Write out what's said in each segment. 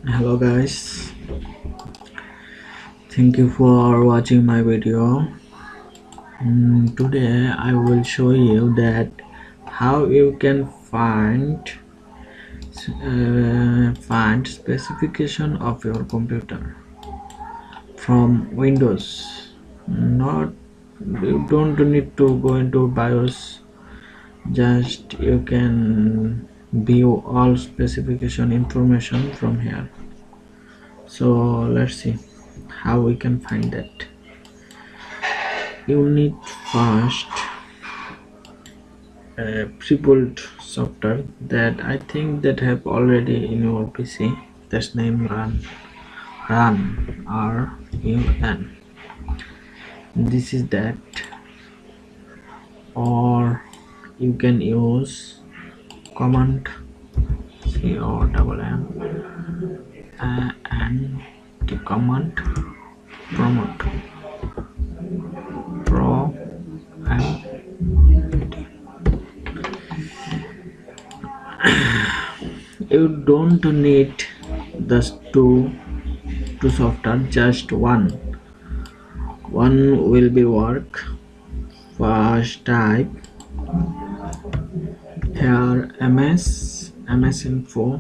Hello guys, thank you for watching my video. Today I will show you that how you can find specification of your computer from Windows. Not You don't need to go into BIOS, just you can view all specification information from here. So let's see how we can find that. You need first a pre-built software that I think that have already in your PC. That's name run RUN. This is that, or you can use command COMM and the command promote pro and you don't need the two software, just one will be work. First type here ms info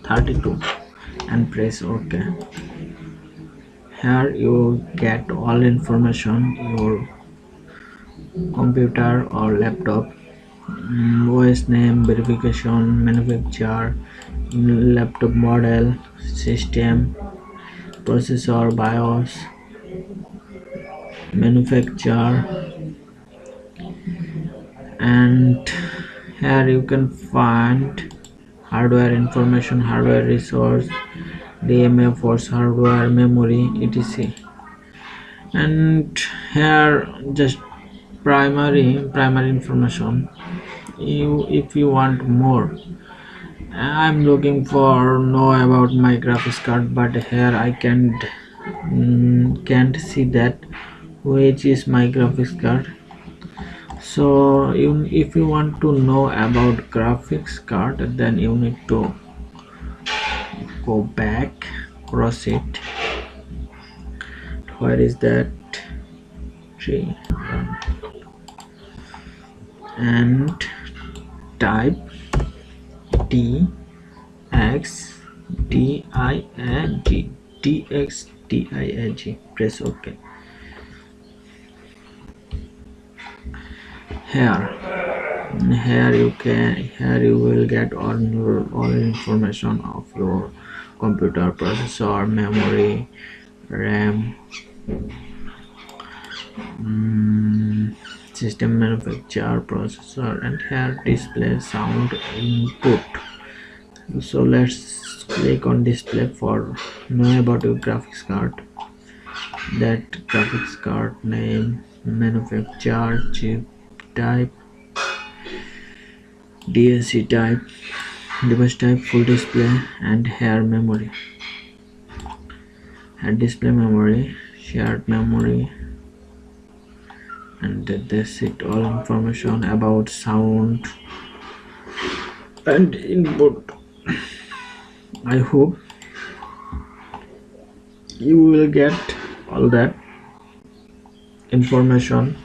32 and press OK. Here you get all information your computer or laptop, OS name, verification, manufacturer, laptop model, system, processor, BIOS, manufacturer, and here you can find hardware information, hardware resource, DMA for hardware, memory, etc. And here just primary information. If you want more, I'm looking for know about my graphics card, but here I can't see that which is my graphics card. So if you want to know about graphics card, then you need to go back, cross it. Where is that tree? And type DXDIAG, press OK. Here you will get all information of your computer, processor, memory, RAM, system, manufacturer, processor, and here display, sound, input. So let's click on display for know about your graphics card. That graphics card name, manufacturer, chip type, DSC type, device type, full display, and here memory. And display memory, shared memory, and that's it. All information about sound and input. I hope you will get all that information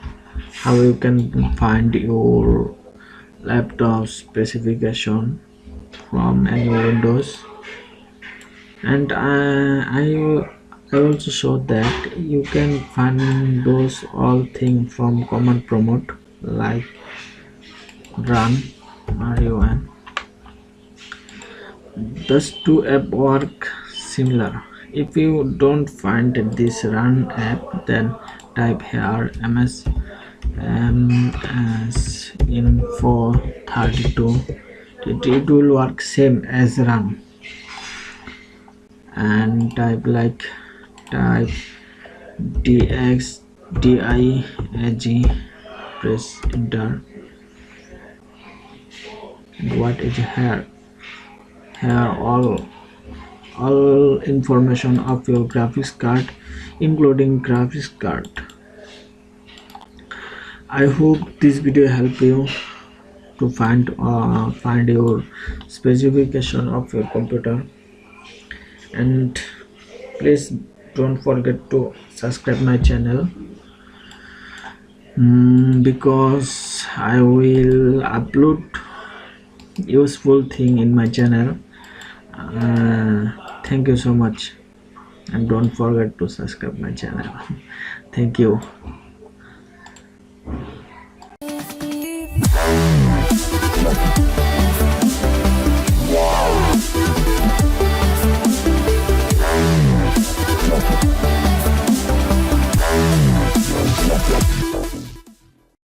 how you can find your laptop specification from any Windows. And I also showed that you can find those all things from command promote, like run RUN. Those two app work similar. If you don't find this run app, then type here ms info 32. It will work same as run, and type DXDIAG, press enter. What is here all information of your graphics card, including graphics card. I hope this video help you to find your specification of your computer. and please don't forget to subscribe my channel, because I will upload useful thing in my channel. Thank you so much, and don't forget to subscribe my channel. Thank you.